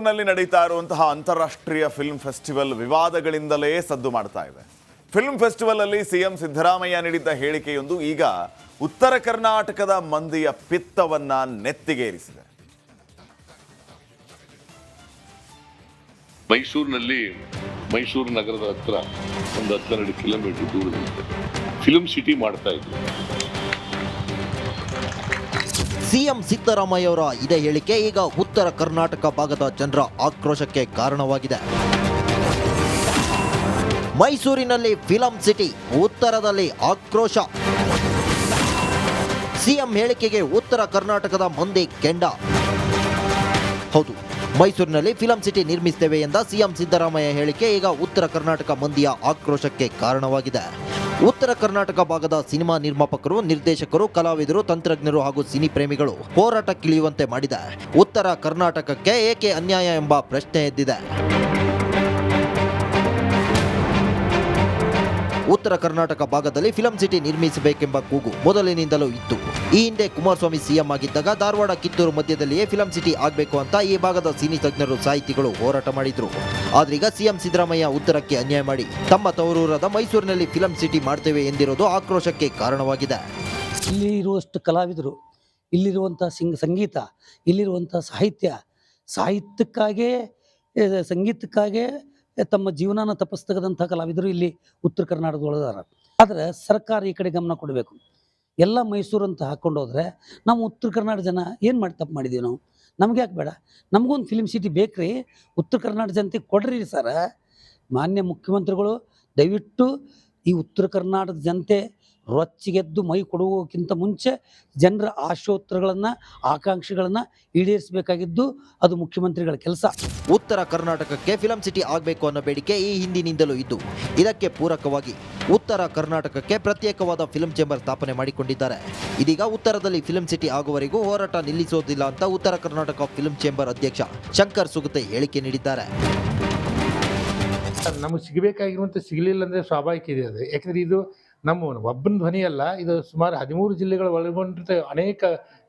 ಮೈಸೂರಿನಲ್ಲಿ ನಡೀತಾ ಇರುವಂತಹ ಅಂತಾರಾಷ್ಟ್ರೀಯ ಫಿಲ್ಮ್ ಫೆಸ್ಟಿವಲ್ ವಿವಾದಗಳಿಂದಲೇ ಸದ್ದು ಮಾಡ್ತಾ ಇದೆ. ಫಿಲ್ಮ್ ಫೆಸ್ಟಿವಲ್ ಅಲ್ಲಿ ಸಿಎಂ ಸಿದ್ದರಾಮಯ್ಯ ನೀಡಿದ್ದ ಹೇಳಿಕೆಯೊಂದು ಈಗ ಉತ್ತರ ಕರ್ನಾಟಕದ ಮಂದಿಯ ಪಿತ್ತವನ್ನ ನೆತ್ತಿಗೇರಿಸಿದೆ. ಮೈಸೂರಿನಲ್ಲಿ ಮೈಸೂರು ನಗರದ ಹತ್ರ ಒಂದು 12 ಕಿಲೋಮೀಟರ್ ದೂರದಲ್ಲಿ ಫಿಲ್ಮ್ ಸಿಟಿ ಮಾಡ್ತಾ ಇದ್ರು. ಸಿಎಂ ಸಿದ್ದರಾಮಯ್ಯ ಅವರ ಇದೇ ಹೇಳಿಕೆ ಈಗ ಉತ್ತರ ಕರ್ನಾಟಕ ಭಾಗದ ಜನರ ಆಕ್ರೋಶಕ್ಕೆ ಕಾರಣವಾಗಿದೆ. ಮೈಸೂರಿನಲ್ಲಿ ಫಿಲಂ ಸಿಟಿ, ಉತ್ತರದಲ್ಲಿ ಆಕ್ರೋಶ. ಸಿಎಂ ಹೇಳಿಕೆಗೆ ಉತ್ತರ ಕರ್ನಾಟಕದ ಮಂದಿ ಕೆಂಡ. ಹೌದು, ಮೈಸೂರಿನಲ್ಲಿ ಫಿಲಂ ಸಿಟಿ ನಿರ್ಮಿಸುತ್ತೇವೆ ಎಂದ ಸಿಎಂ ಸಿದ್ದರಾಮಯ್ಯ ಹೇಳಿಕೆ ಈಗ ಉತ್ತರ ಕರ್ನಾಟಕ ಮಂದಿಯ ಆಕ್ರೋಶಕ್ಕೆ ಕಾರಣವಾಗಿದೆ. ಉತ್ತರ ಕರ್ನಾಟಕ ಭಾಗದ ಸಿನಿಮಾ ನಿರ್ಮಾಪಕರು, ನಿರ್ದೇಶಕರು, ಕಲಾವಿದರು, ತಂತ್ರಜ್ಞರು ಹಾಗೂ ಸಿನಿ ಪ್ರೇಮಿಗಳು ಹೋರಾಟಕ್ಕಿಳಿಯುವಂತೆ ಮಾಡಿದೆ. ಉತ್ತರ ಕರ್ನಾಟಕಕ್ಕೆ ಏಕೆ ಅನ್ಯಾಯ ಎಂಬ ಪ್ರಶ್ನೆ ಎದ್ದಿದೆ. ಉತ್ತರ ಕರ್ನಾಟಕ ಭಾಗದಲ್ಲಿ ಫಿಲಂ ಸಿಟಿ ನಿರ್ಮಿಸಬೇಕೆಂಬ ಕೂಗು ಮೊದಲಿನಿಂದಲೂ ಇತ್ತು. ಈ ಹಿಂದೆ ಕುಮಾರಸ್ವಾಮಿ ಸಿಎಂ ಆಗಿದ್ದಾಗ ಧಾರವಾಡ, ಕಿತ್ತೂರು ಮಧ್ಯದಲ್ಲಿಯೇ ಫಿಲಂ ಸಿಟಿ ಆಗಬೇಕು ಅಂತ ಈ ಭಾಗದ ಸಿನಿ ತಜ್ಞರು, ಸಾಹಿತಿಗಳು ಹೋರಾಟ ಮಾಡಿದ್ರು. ಆದ್ರೀಗ ಸಿಎಂ ಸಿದ್ದರಾಮಯ್ಯ ಉತ್ತರಕ್ಕೆ ಅನ್ಯಾಯ ಮಾಡಿ ತಮ್ಮ ತವರೂರಾದ ಮೈಸೂರಿನಲ್ಲಿ ಫಿಲಂ ಸಿಟಿ ಮಾಡ್ತೇವೆ ಎಂದಿರೋದು ಆಕ್ರೋಶಕ್ಕೆ ಕಾರಣವಾಗಿದೆ. ಇಲ್ಲಿ ಇರುವಷ್ಟು ಕಲಾವಿದರು, ಇಲ್ಲಿರುವಂಥ ಸಂಗೀತ, ಇಲ್ಲಿರುವಂಥ ಸಾಹಿತ್ಯಕ್ಕಾಗೇ ಸಂಗೀತಕ್ಕಾಗೇ ತಮ್ಮ ಜೀವನನ ತಪಸ್ತಕ್ಕಂಥ ಕಲಾವಿದರು ಇಲ್ಲಿ ಉತ್ತರ ಕರ್ನಾಟಕದೊಳಗಾರ. ಆದರೆ ಸರ್ಕಾರ ಈ ಕಡೆ ಗಮನ ಕೊಡಬೇಕು. ಎಲ್ಲ ಮೈಸೂರು ಅಂತ ಹಾಕ್ಕೊಂಡು ಹೋದರೆ ನಾವು ಉತ್ತರ ಕರ್ನಾಟಕ ಜನ ಏನು ತಪ್ಪು ಮಾಡಿದ್ದೀವಿ ನಾವು? ನಮ್ಗೆ ಯಾಕೆ ಬೇಡ? ನಮಗೊಂದು ಫಿಲ್ಮ್ ಸಿಟಿ ಬೇಕ್ರಿ, ಉತ್ತರ ಕರ್ನಾಟಕ ಜನತೆಗೆ ಕೊಡ್ರಿ ಸರ. ಮಾನ್ಯ ಮುಖ್ಯಮಂತ್ರಿಗಳು ದಯವಿಟ್ಟು ಈ ಉತ್ತರ ಕರ್ನಾಟಕದ ಜನತೆ ರೊಚ್ಚಿಗೆದ್ದು ಮೈ ಕೊಡುವುದಕ್ಕಿಂತ ಮುಂಚೆ ಜನರ ಆಶೋತ್ತರಗಳನ್ನು, ಆಕಾಂಕ್ಷೆಗಳನ್ನು ಈಡೇರಿಸಬೇಕಾಗಿದ್ದು ಅದು ಮುಖ್ಯಮಂತ್ರಿಗಳ ಕೆಲಸ. ಉತ್ತರ ಕರ್ನಾಟಕಕ್ಕೆ ಫಿಲಂ ಸಿಟಿ ಆಗಬೇಕು ಅನ್ನೋ ಬೇಡಿಕೆ ಈ ಹಿಂದಿನಿಂದಲೂ ಇದ್ದು, ಇದಕ್ಕೆ ಪೂರಕವಾಗಿ ಉತ್ತರ ಕರ್ನಾಟಕಕ್ಕೆ ಪ್ರತ್ಯೇಕವಾದ ಫಿಲ್ಮ್ ಚೇಂಬರ್ ಸ್ಥಾಪನೆ ಮಾಡಿಕೊಂಡಿದ್ದಾರೆ. ಇದೀಗ ಉತ್ತರದಲ್ಲಿ ಫಿಲ್ಮ್ ಸಿಟಿ ಆಗುವವರೆಗೂ ಹೋರಾಟ ನಿಲ್ಲಿಸೋದಿಲ್ಲ ಅಂತ ಉತ್ತರ ಕರ್ನಾಟಕ ಫಿಲ್ಮ್ ಚೇಂಬರ್ ಅಧ್ಯಕ್ಷ ಶಂಕರ್ ಸುಗತೆ ಹೇಳಿಕೆ ನೀಡಿದ್ದಾರೆ. ನಮಗೆ ಸಿಗಬೇಕಾಗಿರುವಂಥ ಸಿಗಲಿಲ್ಲ ಅಂದರೆ ಸ್ವಾಭಾವಿಕ ಇದೆ ಅದು. ಯಾಕಂದರೆ ಇದು ನಮ್ಮ ಒಬ್ಬನ ಧ್ವನಿ ಅಲ್ಲ, ಇದು ಸುಮಾರು 13 ಜಿಲ್ಲೆಗಳು ಒಳಗೊಂಡಿರ್ತ ಅನೇಕ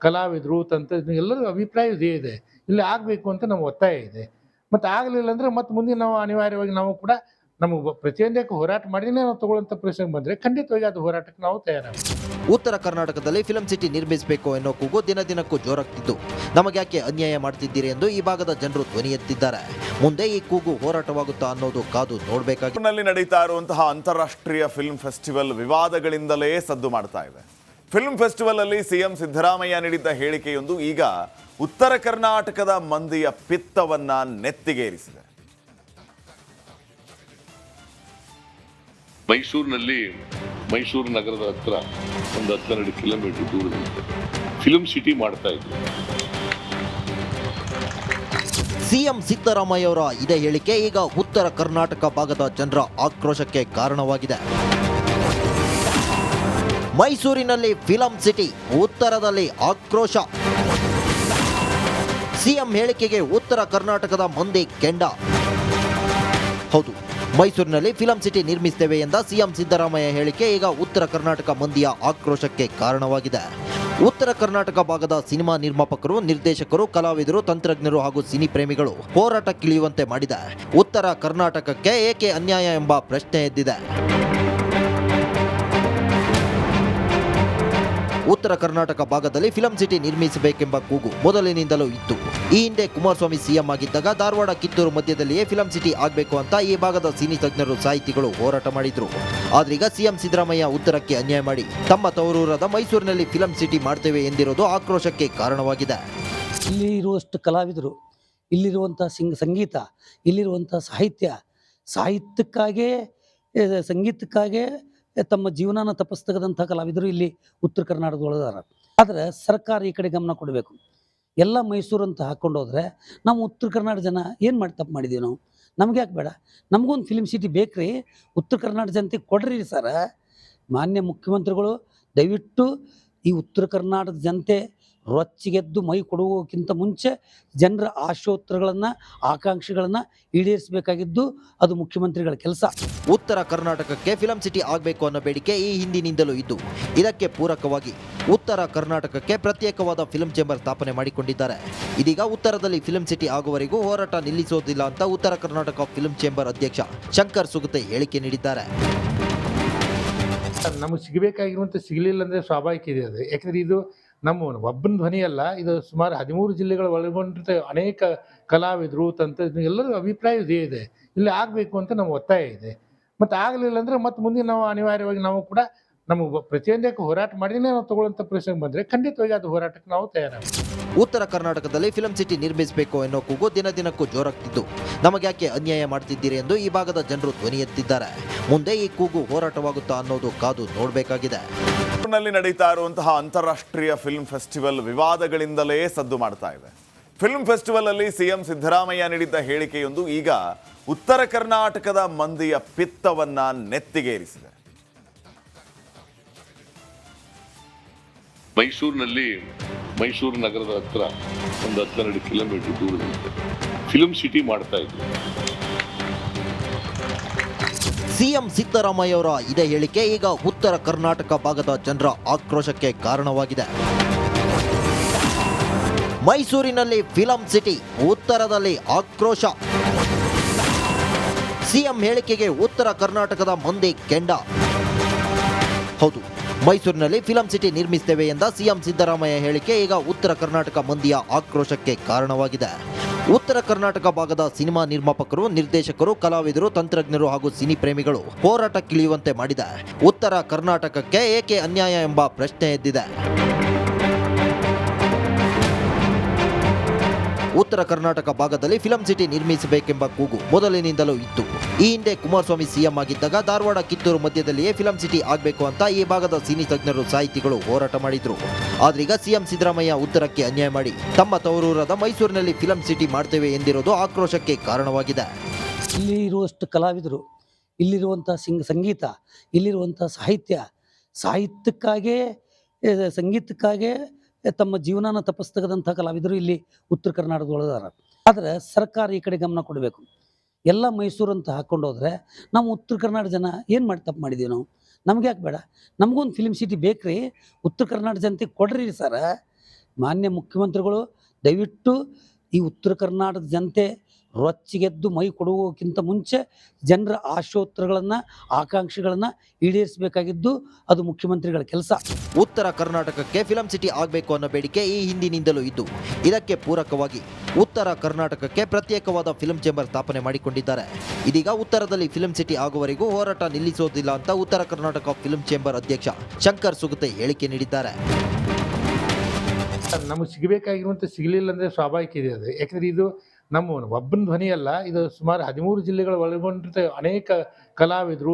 ಕಲಾವಿದರು, ತಂತ್ರಜ್ಞರು ಎಲ್ಲರೂ ಅಭಿಪ್ರಾಯ ಇದೇ ಇದೆ. ಇಲ್ಲಿ ಆಗಬೇಕು ಅಂತ ನಮ್ಮ ಒತ್ತಾಯ ಇದೆ. ಮತ್ತು ಆಗಲಿಲ್ಲ ಅಂದರೆ ಮತ್ತೆ ಮುಂದೆ ನಾವು ಅನಿವಾರ್ಯವಾಗಿ ನಾವು ಕೂಡ ನಮಗೆ ಪ್ರತಿಯೊಂದಕ್ಕೆ ಹೋರಾಟ ಮಾಡಿನೇ ನಾವು ತಗೊಳ್ಳೋಂಥ ಪ್ರಶ್ನೆ ಬಂದರೆ ಖಂಡಿತವಾಗಿ ಅದು ಹೋರಾಟಕ್ಕೆ ನಾವು ತಯಾರಾಗ್ತೀವಿ. ಉತ್ತರ ಕರ್ನಾಟಕದಲ್ಲಿ ಫಿಲಂ ಸಿಟಿ ನಿರ್ಮಿಸಬೇಕು ಎನ್ನೋ ಕೂಗು ದಿನ ದಿನಕ್ಕೂ ಜೋರಾಗ್ತಿದ್ದು, ನಮಗ್ಯಾಕೆ ಅನ್ಯಾಯ ಮಾಡ್ತಿದ್ದೀರಿ ಎಂದು ಈ ಭಾಗದ ಜನರು ಧ್ವನಿ ಎತ್ತಿದ್ದಾರೆ. ಮುಂದೆ ಈ ಕೂಗು ಹೋರಾಟವಾಗುತ್ತಾ ಅನ್ನೋದು ಕಾದು ನೋಡಬೇಕಾಗಿದೆ. ಮೈಸೂರಿನಲ್ಲಿ ನಡೀತಾ ಇರುವಂತಹ ಅಂತಾರಾಷ್ಟ್ರೀಯ ಫಿಲ್ಮ್ ಫೆಸ್ಟಿವಲ್ ವಿವಾದಗಳಿಂದಲೇ ಸದ್ದು ಮಾಡ್ತಾ ಇದೆ. ಫಿಲ್ಮ್ ಫೆಸ್ಟಿವಲ್ ಅಲ್ಲಿ ಸಿಎಂ ಸಿದ್ದರಾಮಯ್ಯ ನೀಡಿದ್ದ ಹೇಳಿಕೆಯೊಂದು ಈಗ ಉತ್ತರ ಕರ್ನಾಟಕದ ಮಂದಿಯ ಪಿತ್ತವನ್ನ ನೆತ್ತಿಗೇರಿಸಿದೆ. ಮೈಸೂರಿನಲ್ಲಿ ಮೈಸೂರು ನಗರದ ಹತ್ರ ಒಂದು 12 ಕಿಲೋಮೀಟರ್ ದೂರದಲ್ಲಿ ಫಿಲ್ಮ್ ಸಿಟಿ ಮಾಡ್ತಾ ಇದ್ರು. ಸಿಎಂ ಸಿದ್ದರಾಮಯ್ಯ ಅವರ ಇದೇ ಹೇಳಿಕೆ ಈಗ ಉತ್ತರ ಕರ್ನಾಟಕ ಭಾಗದ ಜನರ ಆಕ್ರೋಶಕ್ಕೆ ಕಾರಣವಾಗಿದೆ. ಮೈಸೂರಿನಲ್ಲಿ ಫಿಲಂ ಸಿಟಿ, ಉತ್ತರದಲ್ಲಿ ಆಕ್ರೋಶ. ಸಿಎಂ ಹೇಳಿಕೆಗೆ ಉತ್ತರ ಕರ್ನಾಟಕದ ಮಂದಿ ಕೆಂಡ. ಹೌದು, ಮೈಸೂರಿನಲ್ಲಿ ಫಿಲಂ ಸಿಟಿ ನಿರ್ಮಿಸುತ್ತೇವೆ ಎಂದ ಸಿಎಂ ಸಿದ್ದರಾಮಯ್ಯ ಹೇಳಿಕೆ ಈಗ ಉತ್ತರ ಕರ್ನಾಟಕ ಮಂದಿಯ ಆಕ್ರೋಶಕ್ಕೆ ಕಾರಣವಾಗಿದೆ. ಉತ್ತರ ಕರ್ನಾಟಕ ಭಾಗದ ಸಿನಿಮಾ ನಿರ್ಮಾಪಕರು, ನಿರ್ದೇಶಕರು, ಕಲಾವಿದರು, ತಂತ್ರಜ್ಞರು ಹಾಗೂ ಸಿನಿ ಪ್ರೇಮಿಗಳು ಹೋರಾಟಕ್ಕಿಳಿಯುವಂತೆ ಮಾಡಿದೆ. ಉತ್ತರ ಕರ್ನಾಟಕಕ್ಕೆ ಏಕೆ ಅನ್ಯಾಯ ಎಂಬ ಪ್ರಶ್ನೆ ಎದ್ದಿದೆ. ಉತ್ತರ ಕರ್ನಾಟಕ ಭಾಗದಲ್ಲಿ ಫಿಲಂ ಸಿಟಿ ನಿರ್ಮಿಸಬೇಕೆಂಬ ಕೂಗು ಮೊದಲಿನಿಂದಲೂ ಇತ್ತು. ಈ ಹಿಂದೆ ಕುಮಾರಸ್ವಾಮಿ ಸಿಎಂ ಆಗಿದ್ದಾಗ ಧಾರವಾಡ, ಕಿತ್ತೂರು ಮಧ್ಯದಲ್ಲಿಯೇ ಫಿಲಂ ಸಿಟಿ ಆಗಬೇಕು ಅಂತ ಈ ಭಾಗದ ಸಿನಿ ತಜ್ಞರು, ಸಾಹಿತಿಗಳು ಹೋರಾಟ ಮಾಡಿದ್ರು. ಆದ್ರೀಗ ಸಿಎಂ ಸಿದ್ದರಾಮಯ್ಯ ಉತ್ತರಕ್ಕೆ ಅನ್ಯಾಯ ಮಾಡಿ ತಮ್ಮ ತವರೂರಾದ ಮೈಸೂರಿನಲ್ಲಿ ಫಿಲಂ ಸಿಟಿ ಮಾಡ್ತೇವೆ ಎಂದಿರೋದು ಆಕ್ರೋಶಕ್ಕೆ ಕಾರಣವಾಗಿದೆ. ಇಲ್ಲಿ ಇರುವಷ್ಟು ಕಲಾವಿದರು, ಇಲ್ಲಿರುವಂಥ ಸಂಗೀತ, ಇಲ್ಲಿರುವಂಥ ಸಾಹಿತ್ಯಕ್ಕಾಗೇ ಸಂಗೀತಕ್ಕಾಗೇ ತಮ್ಮ ಜೀವನನ ತಪಸ್ತಕ್ಕಂಥ ಕಲಾವಿದರು ಇಲ್ಲಿ ಉತ್ತರ ಕರ್ನಾಟಕದೊಳಗಾರ. ಆದರೆ ಸರ್ಕಾರ ಈ ಕಡೆ ಗಮನ ಕೊಡಬೇಕು. ಎಲ್ಲ ಮೈಸೂರು ಅಂತ ಹಾಕ್ಕೊಂಡು ಹೋದರೆ ನಾವು ಉತ್ತರ ಕರ್ನಾಟಕ ಜನ ಏನು ತಪ್ಪು ಮಾಡಿದ್ದೀವಿ ನಾವು? ನಮ್ಗೆ ಯಾಕೆ ಬೇಡ? ನಮಗೊಂದು ಫಿಲ್ಮ್ ಸಿಟಿ ಬೇಕ್ರಿ, ಉತ್ತರ ಕರ್ನಾಟಕ ಜನತೆಗೆ ಕೊಡ್ರಿ ಸರ. ಮಾನ್ಯ ಮುಖ್ಯಮಂತ್ರಿಗಳು ದಯವಿಟ್ಟು ಈ ಉತ್ತರ ಕರ್ನಾಟಕದ ಜನತೆ ರೊಚ್ಚಿಗೆದ್ದು ಮೈ ಕೊಡುವುದಕ್ಕಿಂತ ಮುಂಚೆ ಜನರ ಆಶೋತ್ತರಗಳನ್ನು ಆಕಾಂಕ್ಷೆಗಳನ್ನು ಈಡೇರಿಸಬೇಕಾಗಿದ್ದು ಅದು ಮುಖ್ಯಮಂತ್ರಿಗಳ ಕೆಲಸ. ಉತ್ತರ ಕರ್ನಾಟಕಕ್ಕೆ ಫಿಲಂ ಸಿಟಿ ಆಗಬೇಕು ಅನ್ನೋ ಬೇಡಿಕೆ ಈ ಹಿಂದಿನಿಂದಲೂ ಇದ್ದು, ಇದಕ್ಕೆ ಪೂರಕವಾಗಿ ಉತ್ತರ ಕರ್ನಾಟಕಕ್ಕೆ ಪ್ರತ್ಯೇಕವಾದ ಫಿಲ್ಮ್ ಚೇಂಬರ್ ಸ್ಥಾಪನೆ ಮಾಡಿಕೊಂಡಿದ್ದಾರೆ. ಇದೀಗ ಉತ್ತರದಲ್ಲಿ ಫಿಲ್ಮ್ ಸಿಟಿ ಆಗುವವರೆಗೂ ಹೋರಾಟ ನಿಲ್ಲಿಸೋದಿಲ್ಲ ಅಂತ ಉತ್ತರ ಕರ್ನಾಟಕ ಫಿಲ್ಮ್ ಚೇಂಬರ್ ಅಧ್ಯಕ್ಷ ಶಂಕರ್ ಸುಗತೆ ಹೇಳಿಕೆ ನೀಡಿದ್ದಾರೆ. ನಮಗೆ ಸಿಗಬೇಕಾಗಿರುವಂಥ ಸಿಗಲಿಲ್ಲ ಅಂದರೆ ಸ್ವಾಭಾವಿಕ ಇದೆ ಅದು. ಯಾಕಂದರೆ ಇದು ನಮ್ಮ ಒಬ್ಬನ ಧ್ವನಿ ಅಲ್ಲ, ಇದು ಸುಮಾರು 13 ಜಿಲ್ಲೆಗಳು ಒಳಗೊಂಡಿರುತ್ತೆ. ಅನೇಕ ಕಲಾವಿದರು ಎಲ್ಲರೂ ಅಭಿಪ್ರಾಯ ಇದೇ ಇದೆ, ಇಲ್ಲಿ ಆಗಬೇಕು ಅಂತ ನಮ್ಮ ಒತ್ತಾಯ ಇದೆ. ಮತ್ತು ಆಗಲಿಲ್ಲ ಅಂದರೆ ಮತ್ತೆ ಮುಂದೆ ನಾವು ಅನಿವಾರ್ಯವಾಗಿ ನಾವು ಕೂಡ ನಮಗೆ ಪ್ರತಿಯೊಂದಕ್ಕೆ ಹೋರಾಟ ಮಾಡಿನೇ ನಾವು ತಗೊಳ್ಳೋಂಥ ಪ್ರಶ್ನೆ ಬಂದರೆ ಖಂಡಿತವಾಗಿ ಅದು ಹೋರಾಟಕ್ಕೆ ನಾವು ತಯಾರಾಗ್ತೀವಿ. ಉತ್ತರ ಕರ್ನಾಟಕದಲ್ಲಿ ಫಿಲಂ ಸಿಟಿ ನಿರ್ಮಿಸಬೇಕು ಎನ್ನೋ ಕೂಗು ದಿನ ದಿನಕ್ಕೂ ಜೋರಾಗ್ತಿದ್ದು, ನಮಗೆ ಯಾಕೆ ಅನ್ಯಾಯ ಮಾಡ್ತಿದ್ದೀರಿ ಎಂದು ಈ ಭಾಗದ ಜನರು ಧ್ವನಿ ಎತ್ತಿದ್ದಾರೆ. ಮುಂದೆ ಈ ಕೂಗು ಹೋರಾಟವಾಗುತ್ತಾ ಅನ್ನೋದು ಕಾದು ನೋಡಬೇಕಾಗಿದೆ. ನಲ್ಲಿ ನಡೀತಾ ಇರುವಂತಹ ಅಂತಾರಾಷ್ಟ್ರೀಯ ಫಿಲ್ಮ್ ಫೆಸ್ಟಿವಲ್ ವಿವಾದಗಳಿಂದಲೇ ಸದ್ದು ಮಾಡ್ತಾ ಇದೆ. ಫಿಲ್ಮ್ ಫೆಸ್ಟಿವಲ್ ಅಲ್ಲಿ ಸಿಎಂ ಸಿದ್ದರಾಮಯ್ಯ ನೀಡಿದ್ದ ಹೇಳಿಕೆಯೊಂದು ಈಗ ಉತ್ತರ ಕರ್ನಾಟಕದ ಮಂದಿಯ ಪಿತ್ತವನ್ನ ನೆತ್ತಿಗೇರಿಸಿದೆ. ಮೈಸೂರಿನಲ್ಲಿ ಮೈಸೂರು ನಗರದ ಹತ್ರ ಒಂದು 12 ಕಿಲೋಮೀಟರ್ ದೂರದಲ್ಲಿ ಫಿಲ್ಮ್ ಸಿಟಿ ಮಾಡ್ತಾ ಇದ್ವಿ. ಸಿಎಂ ಸಿದ್ದರಾಮಯ್ಯ ಅವರ ಇದೇ ಹೇಳಿಕೆ ಈಗ ಉತ್ತರ ಕರ್ನಾಟಕ ಭಾಗದ ಜನರ ಆಕ್ರೋಶಕ್ಕೆ ಕಾರಣವಾಗಿದೆ. ಮೈಸೂರಿನಲ್ಲಿ ಫಿಲಂ ಸಿಟಿ, ಉತ್ತರದಲ್ಲಿ ಆಕ್ರೋಶ. ಸಿಎಂ ಹೇಳಿಕೆಗೆ ಉತ್ತರ ಕರ್ನಾಟಕದ ಮಂದಿ ಕೆಂಡ. ಹೌದು, ಮೈಸೂರಿನಲ್ಲಿ ಫಿಲಂ ಸಿಟಿ ನಿರ್ಮಿಸುತ್ತೇವೆ ಎಂದ ಸಿಎಂ ಸಿದ್ದರಾಮಯ್ಯ ಹೇಳಿಕೆ ಈಗ ಉತ್ತರ ಕರ್ನಾಟಕ ಮಂದಿಯ ಆಕ್ರೋಶಕ್ಕೆ ಕಾರಣವಾಗಿದೆ. ಉತ್ತರ ಕರ್ನಾಟಕ ಭಾಗದ ಸಿನಿಮಾ ನಿರ್ಮಾಪಕರು, ನಿರ್ದೇಶಕರು, ಕಲಾವಿದರು, ತಂತ್ರಜ್ಞರು ಹಾಗೂ ಸಿನಿ ಪ್ರೇಮಿಗಳು ಹೋರಾಟಕ್ಕಿಳಿಯುವಂತೆ ಮಾಡಿದೆ. ಉತ್ತರ ಕರ್ನಾಟಕಕ್ಕೆ ಏಕೆ ಅನ್ಯಾಯ ಎಂಬ ಪ್ರಶ್ನೆ ಎದ್ದಿದೆ. ಉತ್ತರ ಕರ್ನಾಟಕ ಭಾಗದಲ್ಲಿ ಫಿಲಂ ಸಿಟಿ ನಿರ್ಮಿಸಬೇಕೆಂಬ ಕೂಗು ಮೊದಲಿನಿಂದಲೂ ಇತ್ತು. ಈ ಹಿಂದೆ ಕುಮಾರಸ್ವಾಮಿ ಸಿಎಂ ಆಗಿದ್ದಾಗ ಧಾರವಾಡ, ಕಿತ್ತೂರು ಮಧ್ಯದಲ್ಲಿಯೇ ಫಿಲಂ ಸಿಟಿ ಆಗಬೇಕು ಅಂತ ಈ ಭಾಗದ ಸಿನಿ ತಜ್ಞರು, ಸಾಹಿತಿಗಳು ಹೋರಾಟ ಮಾಡಿದ್ರು. ಆದ್ರೀಗ ಸಿಎಂ ಸಿದ್ದರಾಮಯ್ಯ ಉತ್ತರಕ್ಕೆ ಅನ್ಯಾಯ ಮಾಡಿ ತಮ್ಮ ತವರೂರಾದ ಮೈಸೂರಿನಲ್ಲಿ ಫಿಲಂ ಸಿಟಿ ಮಾಡ್ತೇವೆ ಎಂದಿರೋದು ಆಕ್ರೋಶಕ್ಕೆ ಕಾರಣವಾಗಿದೆ. ಇಲ್ಲಿ ಇರುವಷ್ಟು ಕಲಾವಿದರು, ಇಲ್ಲಿರುವಂಥ ಸಂಗೀತ, ಇಲ್ಲಿರುವಂಥ ಸಾಹಿತ್ಯಕ್ಕಾಗೇ ಸಂಗೀತಕ್ಕಾಗೇ ತಮ್ಮ ಜೀವನನ ತಪಸ್ತಗದಂಥ ಕಲಾವಿದರು ಇಲ್ಲಿ ಉತ್ತರ ಕರ್ನಾಟಕದೊಳಗಾರ. ಆದರೆ ಸರ್ಕಾರ ಈ ಕಡೆ ಗಮನ ಕೊಡಬೇಕು. ಎಲ್ಲ ಮೈಸೂರು ಅಂತ ಹಾಕ್ಕೊಂಡು ಹೋದರೆ ನಾವು ಉತ್ತರ ಕರ್ನಾಟಕ ಜನ ಏನು ತಪ್ಪು ಮಾಡಿದ್ದೀವಿ ನಾವು? ನಮ್ಗೆ ಯಾಕೆ ಬೇಡ? ನಮಗೊಂದು ಫಿಲ್ಮ್ ಸಿಟಿ ಬೇಕ್ರಿ, ಉತ್ತರ ಕರ್ನಾಟಕ ಜನತೆಗೆ ಕೊಡ್ರಿ ಸರ. ಮಾನ್ಯ ಮುಖ್ಯಮಂತ್ರಿಗಳು ದಯವಿಟ್ಟು ಈ ಉತ್ತರ ಕರ್ನಾಟಕದ ಜನತೆ ರೊಚ್ಚಿಗೆದ್ದು ಮೈ ಕೊಡುವುದಕ್ಕಿಂತ ಮುಂಚೆ ಜನರ ಆಶೋತ್ತರಗಳನ್ನು ಆಕಾಂಕ್ಷೆಗಳನ್ನು ಈಡೇರಿಸಬೇಕಾಗಿದ್ದು ಅದು ಮುಖ್ಯಮಂತ್ರಿಗಳ ಕೆಲಸ. ಉತ್ತರ ಕರ್ನಾಟಕಕ್ಕೆ ಫಿಲಂ ಸಿಟಿ ಆಗಬೇಕು ಅನ್ನೋ ಬೇಡಿಕೆ ಈ ಹಿಂದಿನಿಂದಲೂ ಇದ್ದು, ಇದಕ್ಕೆ ಪೂರಕವಾಗಿ ಉತ್ತರ ಕರ್ನಾಟಕಕ್ಕೆ ಪ್ರತ್ಯೇಕವಾದ ಫಿಲ್ಮ್ ಚೇಂಬರ್ ಸ್ಥಾಪನೆ ಮಾಡಿಕೊಂಡಿದ್ದಾರೆ. ಇದೀಗ ಉತ್ತರದಲ್ಲಿ ಫಿಲ್ಮ್ ಸಿಟಿ ಆಗುವವರೆಗೂ ಹೋರಾಟ ನಿಲ್ಲಿಸೋದಿಲ್ಲ ಅಂತ ಉತ್ತರ ಕರ್ನಾಟಕ ಫಿಲ್ಮ್ ಚೇಂಬರ್ ಅಧ್ಯಕ್ಷ ಶಂಕರ್ ಸುಗತೆ ಹೇಳಿಕೆ ನೀಡಿದ್ದಾರೆ. ನಮಗೆ ಸಿಗಬೇಕಾಗಿರುವಂಥ ಸಿಗಲಿಲ್ಲ ಅಂದರೆ ಸ್ವಾಭಾವಿಕ ಇದೆ ಅದು. ಯಾಕಂದರೆ ಇದು ನಮ್ಮ ಒಬ್ಬನ ಧ್ವನಿ ಅಲ್ಲ, ಇದು ಸುಮಾರು 13 ಜಿಲ್ಲೆಗಳು ಒಳಗೊಂಡಿರುತ್ತೆ. ಅನೇಕ ಕಲಾವಿದರು,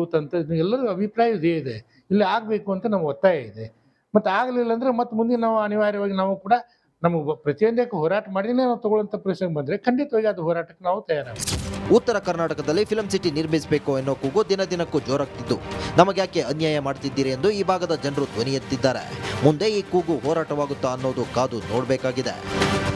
ಎಲ್ಲರೂ ಅಭಿಪ್ರಾಯ ಇದೇ ಇದೆ, ಇಲ್ಲಿ ಆಗಬೇಕು ಅಂತ ನಮ್ಮ ಒತ್ತಾಯ ಇದೆ. ಮತ್ತು ಆಗಲಿಲ್ಲ ಅಂದರೆ ಮತ್ತೆ ಮುಂದೆ ನಾವು ಅನಿವಾರ್ಯವಾಗಿ ನಾವು ಕೂಡ ನಮಗೆ ಪ್ರತಿಯೊಂದಕ್ಕೆ ಹೋರಾಟ ಮಾಡಿನೇ ನಾವು ತಗೊಳ್ಳೋಂಥ ಪ್ರಶ್ನೆ ಬಂದರೆ ಖಂಡಿತವಾಗಿ ಅದು ಹೋರಾಟಕ್ಕೆ ನಾವು ತಯಾರಾಗ್ತೀವಿ. ಉತ್ತರ ಕರ್ನಾಟಕದಲ್ಲಿ ಫಿಲಂ ಸಿಟಿ ನಿರ್ಮಿಸಬೇಕು ಎನ್ನೋ ಕೂಗು ದಿನ ದಿನಕ್ಕೂ ಜೋರಾಗ್ತಿದ್ದು, ನಮಗೆ ಯಾಕೆ ಅನ್ಯಾಯ ಮಾಡ್ತಿದ್ದೀರಿ ಎಂದು ಈ ಭಾಗದ ಜನರು ಧ್ವನಿ ಎತ್ತಿದ್ದಾರೆ. ಮುಂದೆ ಈ ಕೂಗು ಹೋರಾಟವಾಗುತ್ತಾ ಅನ್ನೋದು ಕಾದು ನೋಡಬೇಕಾಗಿದೆ.